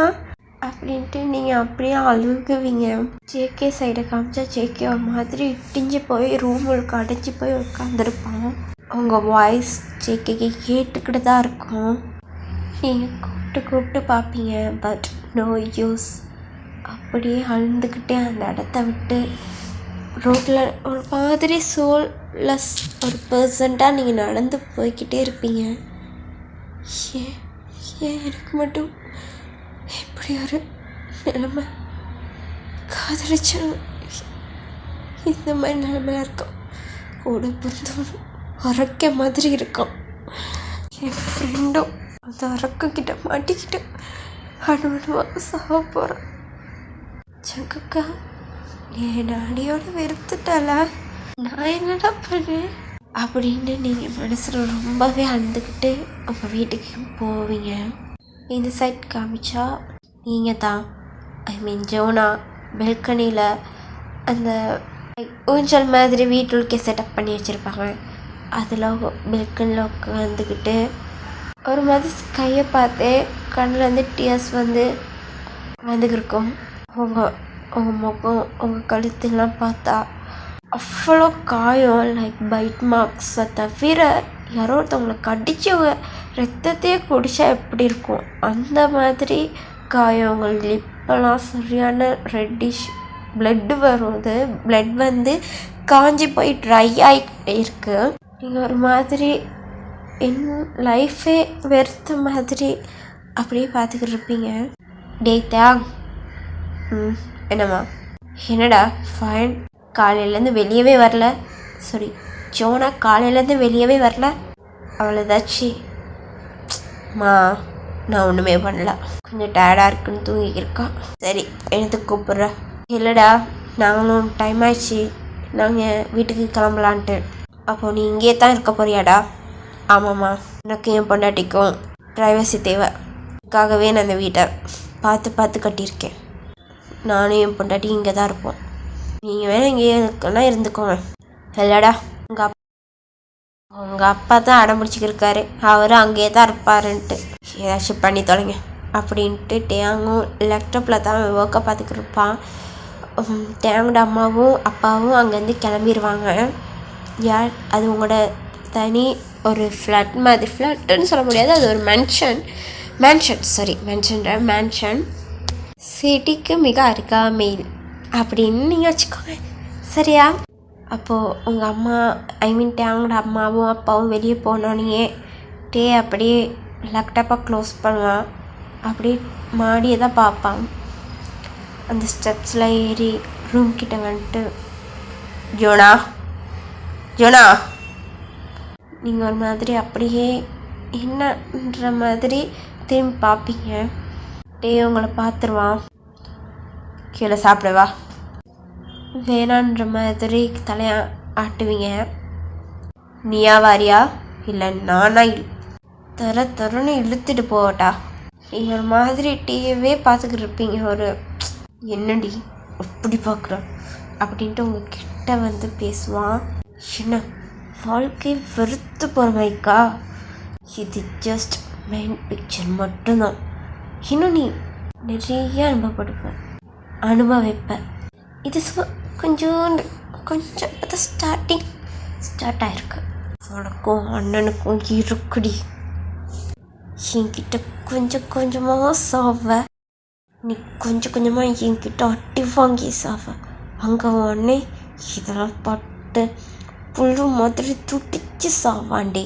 அப்படின்ட்டு நீங்கள் அப்படியே அழுகுவீங்க. ஜேகே சைடை காமிச்சா ஜேகே ஒரு மாதிரி இட்டிஞ்சு போய் ரூமுக்கு அடைச்சி போய் உட்காந்துருப்பான். உங்கள் வாய்ஸ் ஜேகேக்கு கேட்டுக்கிட்டு தான் இருக்கும். நீங்கள் கூப்பிட்டு பார்ப்பீங்க, பட் நோ யூஸ். அப்படியே அழுந்துக்கிட்டே அந்த இடத்த விட்டு ரோட்டில் ஒரு மாதிரி சோல்லெஸ் ஒரு பர்சன்ட்டாக நீங்கள் நடந்து போய்கிட்டே இருப்பீங்க. ஏன் ஏன் எனக்கு மட்டும் இப்படி ஒரு நிலைமை? காதலிச்ச இந்த மாதிரி நிலைமையாக இருக்கும். கூட பிறந்தவனும் அரக்க மாதிரி இருக்கும். என் ஃப்ரெண்டும் அந்த அரக்கிட்ட மாட்டிக்கிட்டு அனுபவமாக சாக போகிறான். சங்கக்கா என் அடியோட வெறுத்துட்டால நான் என்னடா பண்ணேன் அப்படின்னு நீங்கள் மனசில் ரொம்பவே அழுந்துக்கிட்டு உங்கள் வீட்டுக்கு போவீங்க. இந்த சைட் காமிச்சா நீங்கள் தான், ஐ மீன் ஜோனா பெல்கனியில் அந்த ஊஞ்சல் மாதிரி வீட்டுக்கே செட்டப் பண்ணி வச்சுருப்பாங்க. அதில் பெல்கனியில் உட்காந்துக்கிட்டு ஒரு மாதிரி கையை பார்த்து கண்ணிலேருந்து டியர்ஸ் வந்துக்கிருக்கும். உங்கள் முகம் உங்கள் கழுத்துலாம் பார்த்தா அவ்வளோ காயம், லைக் பைட் மார்க்ஸை தவிர யாரோ ஒருத்தவங்களை கடிச்சு ரத்தத்தையே குடித்தா எப்படி இருக்கும் அந்த மாதிரி காயம். உங்கள் லிப்பெல்லாம் சரியான ரெட்டிஷ் பிளட்டு வருது. பிளட் காஞ்சி போய் ட்ரை ஆகிக்கிட்டே இருக்குது. நீங்கள் ஒரு மாதிரி என் லைஃபே வெறுத்த மாதிரி அப்படியே பார்த்துக்கிட்டு இருப்பீங்க. டே தேங், என்னம்மா? என்னடா ஃபைன், காலையிலேருந்து வெளியவே வரல. சாரி, ஜோனா காலையிலேருந்து வெளியவே வரல. அவளை ஏதாச்சும் நான் ஒன்றுமே பண்ணல, கொஞ்சம் டயர்டாக இருக்குன்னு தூங்கிக்கிருக்கான். சரி, எனக்கு கூப்பிட்ற? இல்லைடா, நாங்களும் டைம் ஆயிடுச்சு, நாங்கள் வீட்டுக்கு கிளம்பலான்ட்டு. அப்போது நீ இங்கே தான் இருக்க போறியாடா? ஆமாம்மா, எனக்கு என் பொண்டாட்டிக்கும் ப்ரைவசி தேவை, அதுக்காகவே நான் அந்த வீட்டை பார்த்து கட்டியிருக்கேன். நானும் என் பொண்டாட்டி இங்கே தான் இருப்போம். நீங்கள் வேணால் இங்கே இருக்கன்னா இருந்துக்கோங்க. இல்லைடா, உங்கள் அப்பா தான் அடம் பிடிச்சிக்கிருக்காரு, அவர் அங்கேயே தான் இருப்பாருன்ட்டு. ஏதாச்சும் பண்ணி தொலைங்க அப்படின்ட்டு டேங்கும் லேப்டாப்பில் தான் ஒர்க்கை பார்த்துக்கிட்டு இருப்பான். டேங்கோட அம்மாவும் அப்பாவும் அங்கேருந்து கிளம்பிடுவாங்க. யார் அது? உங்களோட தனி ஒரு ஃப்ளாட் மாதிரி. ஃப்ளாட்டுன்னு சொல்ல முடியாது, அது ஒரு மேன்ஷன் சிட்டிக்கு மிக அருகாமையில் அப்படின்னு நீங்கள் வச்சுக்கோங்க, சரியா? அப்போது உங்கள் அம்மா, ஐ மீன் டேங்கோட அம்மாவும் அப்பாவும் வெளியே போனோன்னே டே அப்படியே லேப்டாப்பை க்ளோஸ் பண்ணுவான். அப்படியே மாடியை தான் பார்ப்பான். அந்த ஸ்டெப்ஸில் ஏறி ரூம் கிட்ட வந்துட்டு, ஜோனா நீங்கள் ஒரு மாதிரி அப்படியே என்னன்ற மாதிரி திரும்பி பார்ப்பீங்க. டே உங்களை பார்த்துருவான். கீழே சாப்பிடவா? வேணான்ற மாதிரி தலையை ஆட்டுவீங்க. நீயா வாரியா இல்லை நானா தரன்னு இழுத்துட்டு போவட்டா? நீங்கள் ஒரு மாதிரி டிவியே பார்த்துக்கிட்டு இருப்பீங்க. ஒரு என்னடி எப்படி பார்க்குறோம் அப்படின்ட்டு உங்ககிட்ட பேசுவான். என்ன வாழ்க்கை வெறுத்து போகிற மாதிரிக்கா? இது ஜஸ்ட் மெயின் பிக்சர் மட்டும்தான். இன்னும் நீ நிறைய அனுபவிப்ப. இது கொஞ்சம் இப்போ தான் ஸ்டார்ட் ஆகிருக்கு. உனக்கும் அண்ணனுக்கும் இருக்குடி. என்கிட்ட கொஞ்சமாக சாவ, நீ கொஞ்சமாக என்கிட்ட அட்டி வாங்கி சாவ. அங்கே உடனே இதெல்லாம் பட்டு புல்லு மாதிரி துடிச்சு சாவாண்டி.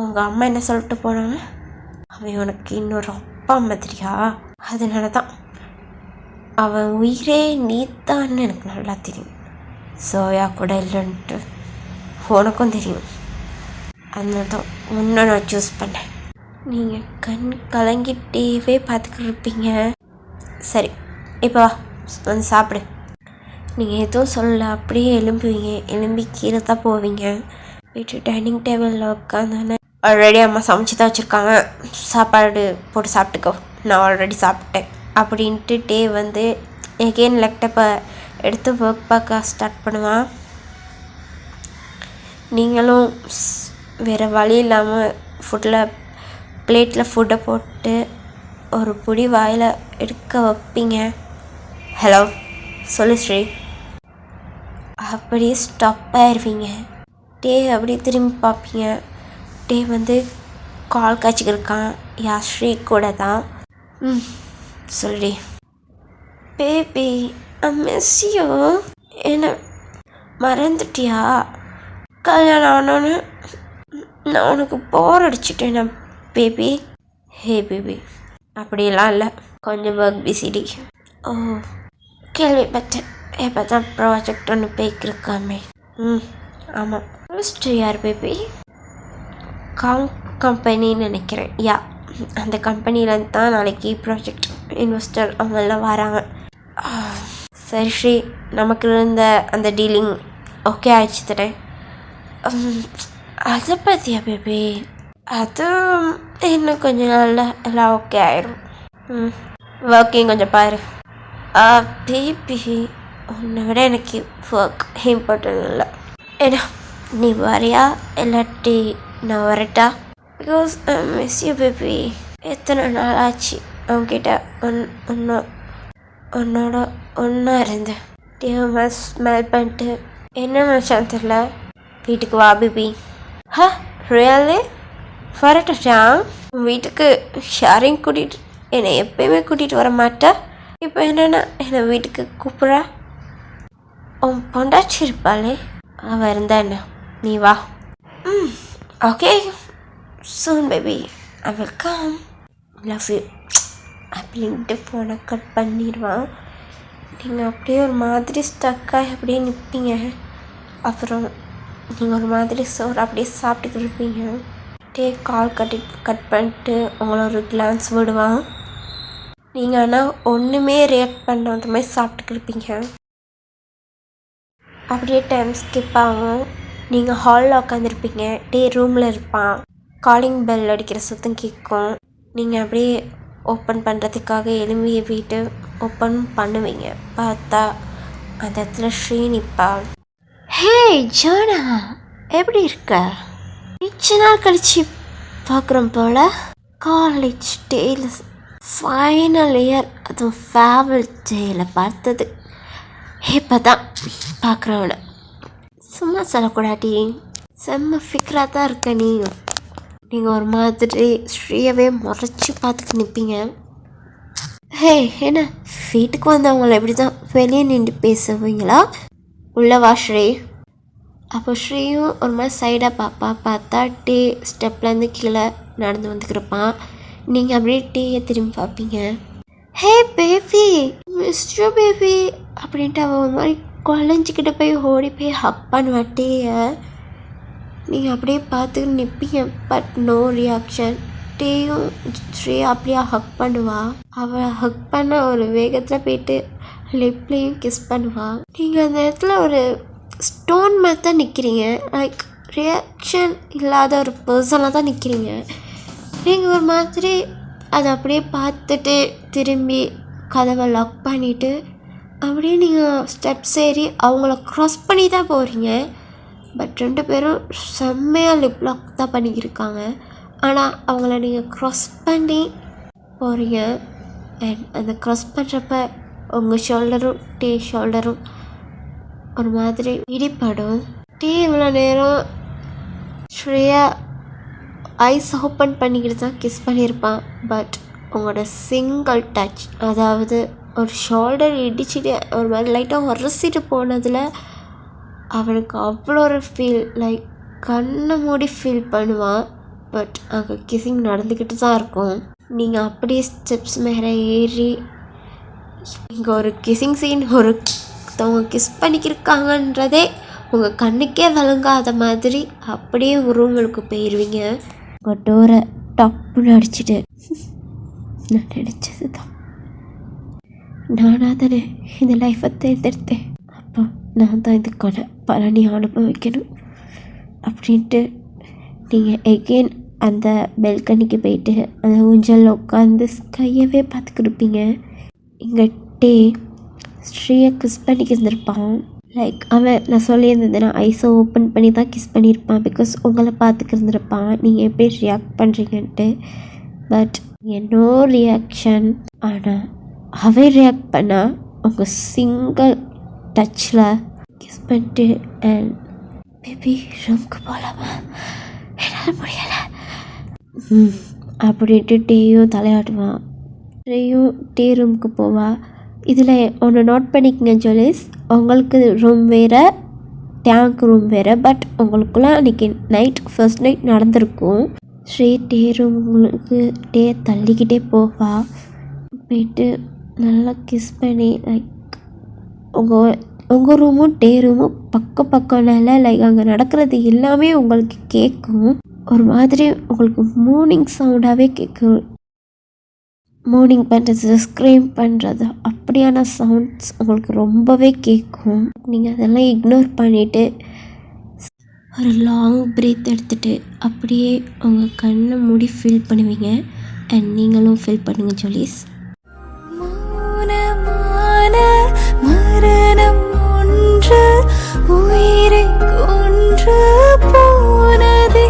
உங்கள் அம்மா என்ன சொல்லிட்டு போனாங்க? அவன் உனக்கு இன்னொரு அப்பா மாதிரியா? அதனால தான் அவன் உயிரே நீத்தான்னு எனக்கு நல்லா தெரியும். சோயா கூட இல்லைன்ட்டு உனக்கும் தெரியும். அதனால தான் உன்னை நான் சூஸ் பண்ணேன். நீங்கள் கண் கலங்கிட்டேவே பார்த்துக்கிட்டு இருப்பீங்க. சரி, இப்போ வா வந்து சாப்பிடு. நீங்கள் எதுவும் சொல்லலை, அப்படியே எழும்பி கீழே தான் போவீங்க. வீட்டு டைனிங் டேபிளில் உட்காந்தானே ஆல்ரெடி அம்மா சமைச்சு தான் வச்சுருக்காங்க, சாப்பாடு போட்டு சாப்பிட்டுக்கோ, நான் ஆல்ரெடி சாப்பிட்டேன் அப்படின்ட்டு டே எகெயின் லேப்டாப்பை எடுத்து ஒர்க் பார்க்க ஸ்டார்ட் பண்ணுவான். நீங்களும் வேறு வழி இல்லாமல் பிளேட்டில் ஃபுட்டை போட்டு ஒரு புடி வாயில் எடுக்க வைப்பீங்க. ஹலோ சொல்லு ஸ்ரீ. அப்படியே ஸ்டாப் ஆயிடுவீங்க. டே அப்படியே திரும்பி பார்ப்பீங்க. டே வந்து கால் காய்ச்சிக்கிருக்கான். ஸ்ரீ கூட தான். சொல்லுடி. Baby I miss you. என்ன மறந்துட்டியா? கல்யாணம் ஆனோன்னு நான் உனக்கு போர் அடிச்சுட்டேன் பேபி. ஹே பேபி அப்படியெல்லாம் இல்லை, கொஞ்சம் ஒர்க் பிஸிடி. ஓ கேள்விப்பட்டேன். இப்போ தான் ப்ராஜெக்ட் ஒன்று போய்க்கிருக்காமே. ஆமாம். ஃபஸ்ட்டு யார் பேபி? கம்பெனின்னு நினைக்கிறேன். அந்த கம்பெனிலேருந்து தான் நாளைக்கு ப்ராஜெக்ட் இன்வெஸ்டர் அவங்கெல்லாம் வராங்க. சரி ஸ்ரீ, நமக்கு இருந்த அந்த டீலிங் ஓகே ஆயிடுச்சு தரேன். அதை பற்றியா பேபி? அது இன்னும் கொஞ்சம் நாளில் எல்லாம் ஓகே ஆயிரும். ஒர்க்கையும் கொஞ்சம் பாரு. பேபி உன்னை விட எனக்கு ஒர்க் இம்பார்ட்டன் இல்லை. ஏன்னா நீ வரையா இல்லாட்டி நான் வரட்டா? Because I miss you baby. எத்தனை நாள் ஆச்சு அவங்ககிட்ட உன்னோட ஒன்றா இருந்தேன். டேவை ஸ்மெல் பண்ணிட்டு என்ன நினச்சான்னு தெரில. வீட்டுக்கு வா பேபி. ரியலே வரட்டா? வீட்டுக்கு ஷேரிங் கூட்டிகிட்டு என்னை எப்பயுமே கூட்டிகிட்டு வர மாட்டா. இப்போ என்னென்னா என்னை வீட்டுக்கு கூப்பிட்றா. உன் பொண்டாச்சி இருப்பாளே, அவள் இருந்தா என்ன, நீ வா. Okay soon baby, I will come. Love you அப்படின்ட்டு ஃபோனை கட் பண்ணிடுவான். நீங்கள் அப்படியே ஒரு மாதிரி ஸ்டக்காக அப்படியே நிற்பீங்க. அப்புறம் நீங்கள் ஒரு மாதிரி சோறு அப்படியே சாப்பிட்டுக்கிட்டு இருப்பீங்க. கால் கட் பண்ணிட்டு உங்களை ஒரு கிளான்ஸ் விடுவான். நீங்கள் ஆனால் ஒன்றுமே ரியாக்ட் பண்ணாத மாதிரி சாப்பிட்டுக்கிட்டு இருப்பீங்க. அப்படியே டைம் ஸ்கிப் ஆகும். நீங்கள் ஹாலில் உட்காந்துருப்பீங்க. ரூமில் இருப்பான். காலிங் பெல் அடிக்கிற சத்தம் கேட்கும். நீங்கள் அப்படியே ஓப்பன் பண்ணுறதுக்காக எலும்பியை போயிட்டு ஓப்பன் பண்ணுவீங்க. பார்த்தா அந்த இடத்துல ஸ்ரீ நிற்பா. ஹே ஜோனா, எப்படி இருக்க? மிச்ச நாள் கழிச்சு பார்க்குறோம் போல். காலேஜ் டேயில் ஃபைனல் இயர், அதுவும் ஃபேவல் டேயில் பார்த்தது. இப்போ தான் பார்க்குறவன. சும்மா சொல்லக்கூடாட்டி, செம்ம ஃபிக்ராக தான் இருக்க நீங்கள் ஒரு மாதிரி ஸ்ரீயவே முறைச்சி பார்த்துட்டு நிற்பீங்க. ஹே என்ன வீட்டுக்கு வந்தவங்கள எப்படி தான் வெளியே நின்று பேசுவீங்களா? உள்ளவா ஸ்ரீ. அப்போ ஸ்ரீயும் ஒரு மாதிரி சைடாக பார்த்தா ஸ்டெப்லேருந்து கீழே நடந்து வந்துக்கிருப்பான். நீங்கள் அப்படியே டீயை திரும்பி பார்ப்பீங்க. ஹே பேபி, மிஸ்டர் பேபி அப்படின்ட்டு அவன் ஒரு மாதிரி குழஞ்சிக்கிட்ட போய் ஓடி போய் ஹக் பண்ணுவான் டீயை. நீங்கள் அப்படியே பார்த்துக்கிட்டு நிற்பீங்க. But no reaction. டீயும் ஸ்ரீ அப்படியே ஹக் பண்ணுவா. அவள் ஹக் பண்ண ஒரு வேகத்தில் போயிட்டு லிப்லேயும் கிஸ் பண்ணுவா. நீங்கள் அந்த இடத்துல ஒரு ஸ்டோன் மாதிரி தான் நிற்கிறீங்க. லைக் ரியாக்ஷன் இல்லாத ஒரு பர்சனாக தான் நிற்கிறீங்க. நீங்கள் ஒரு மாதிரி அதை அப்படியே பார்த்துட்டு திரும்பி கதவை லாக் பண்ணிவிட்டு அப்படியே நீங்கள் ஸ்டெப்ஸ் ஏறி அவங்கள க்ராஸ் பண்ணி தான் போகிறீங்க. பட் 2 பேரும் செம்மையாக லிப் லாக் தான் பண்ணிக்கிருக்காங்க. ஆனால் அவங்கள நீங்கள் க்ராஸ் பண்ணி போகிறீங்க. அண்ட் அந்த க்ராஸ் பண்ணுறப்ப உங்கள் ஷோல்டரும் ஷோல்டரும் ஒரு மாதிரி இடிப்படும். இவ்வளோ நேரம் ஸ்ரேயா ஐஸ் ஓப்பன் பண்ணிக்கிட்டு தான் கிஸ் பண்ணியிருப்பான். பட் உங்களோட சிங்கிள் டச், அதாவது ஒரு ஷோல்டர் இடிச்சிட்டு ஒரு மாதிரி லைட்டாக உரசிட்டு போனதில் அவனுக்கு அவ்வளோ ஒரு ஃபீல், லைக் கண்ணை மூடி ஃபீல் பண்ணுவான். பட் அங்கே கிஸ்ஸிங் நடந்துக்கிட்டு தான் இருக்கும். நீங்கள் அப்படியே ஸ்டெப்ஸ் மேலே ஏறி இங்கே ஒரு கிஸ்ஸிங் சீன் ஒருத்தவங்க கிஸ் பண்ணிக்கிருக்காங்கன்றதே உங்கள் கண்ணுக்கே விளங்காத மாதிரி அப்படியே உங்கள் ரூமுக்கு போயிடுவீங்க. உங்கள் டோரை டப்புன்னு அடிச்சுட்டு, நான் நினச்சது தான், நானாக தானே இந்த லைஃப்பை தேர்ந்தெடுத்தேன், அப்போ நான் தான் இதுக்கான பலனி அனுபவிக்கணும் அப்படின்ட்டு நீங்கள் எகெயின் அந்த பெல்கனிக்கு போயிட்டு அந்த ஊஞ்சலில் உட்காந்து ஸ்கையவே பார்த்துக்கிருப்பீங்க. இங்கே ஸ்ரீயை கிஸ் பண்ணிக்கிருந்துருப்பான். லைக் அவன் நான் சொல்லியிருந்ததுன்னா ஐஸை ஓப்பன் பண்ணி தான் கிஸ் பண்ணியிருப்பான், பிகாஸ் உங்களை பார்த்துக்கிருந்துருப்பான் நீங்கள் எப்படி ரியாக்ட் பண்ணுறீங்கன்ட்டு. But no reaction. ஆனால் அவன் ரியாக்ட் பண்ணால் உங்கள் சிங்கிள் டச்சில் கிஸ் பண்ணிட்டு அண்ட் பேபி ரூம்க்கு போகலாமா, என்னால் முடியலை அப்படின்ட்டு டேயும் தலையாட்டுவான். டே ரூமுக்கு போவா. இதில் ஒன்று நோட் பண்ணிக்கங்க ஜோலிஸ், உங்களுக்கு ரூம் வேறு டேங்க் ரூம் வேறு. பட் உங்களுக்குலாம் அன்றைக்கி நைட் ஃபர்ஸ்ட் நைட் நடந்திருக்கும். டே ரூமுக்கு டே தள்ளிக்கிட்டே போவா. போயிட்டு நல்லா கிஸ் பண்ணி லைக் உங்கள் ரூமும் டே ரூமும் பக்கம்னால லைக் அங்கே நடக்கிறது எல்லாமே உங்களுக்கு கேட்கும். ஒரு மாதிரி உங்களுக்கு மார்னிங் சவுண்டாகவே கேட்கும். மார்னிங் பண்ணுறது, ஸ்க்ரீம் பண்ணுறது, அப்படியான சவுண்ட்ஸ் உங்களுக்கு ரொம்பவே கேட்கும். நீங்கள் அதெல்லாம் இக்னோர் பண்ணிவிட்டு ஒரு லாங் பிரீத் எடுத்துகிட்டு அப்படியே உங்கள் கண்ணை மூடி ஃபீல் பண்ணுவீங்க. அண்ட் நீங்களும் ஃபீல் பண்ணுங்கள் ஜோலிஸ். மரணம் ஒன்று உயிரை கொன்று போனதே,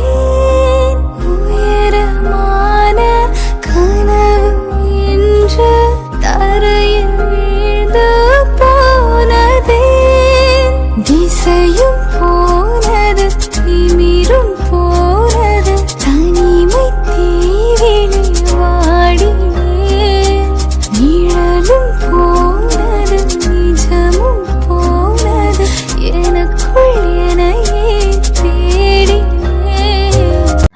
உயரமான கனவு என்று தரையில் வீழ்ந்து போனதே, திசையும் போனது திமிரும் போனது, தனிமை தீவிலே வாடினே, நிழலும் போனது நிஜமும் போனது, எனக்குள் என்னையே தேடினே.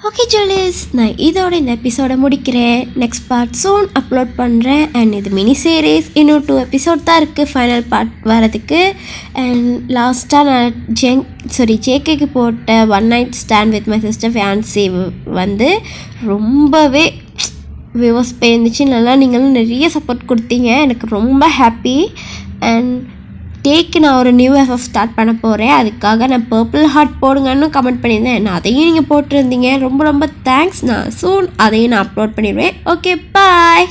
ஓகே ஜோலிஸ், நான் இதோட இந்த எபிசோடை முடிக்கிறேன். நெக்ஸ்ட் பார்ட் சூன் அப்லோட் பண்ணுறேன். அண்ட் இது மினி சீரீஸ், இன்னும் 2 எபிசோட் தான் இருக்குது ஃபைனல் பார்ட் வரதுக்கு. அண்ட் லாஸ்ட்டாக நான் ஜேகேக்கு போட்ட one night stand with my sister fancy வந்து ரொம்பவே வியூவர்ஸ் போயிருந்துச்சு. நல்லா நீங்களும் நிறைய சப்போர்ட் கொடுத்தீங்க, எனக்கு ரொம்ப ஹாப்பி. அண்ட் டேக்கு நான் ஒரு நியூ எஃப்எஃப் ஸ்டார்ட் பண்ண போகிறேன். அதுக்காக நான் பர்பிள் ஹார்ட் போடுங்கன்னு கமெண்ட் பண்ணியிருந்தேன். நான் அதையும் நீங்கள் போட்டிருந்தீங்க, ரொம்ப ரொம்ப தேங்க்ஸ். நான் சூன் அதையும் நான் அப்லோட் பண்ணிடுவேன். Okay bye.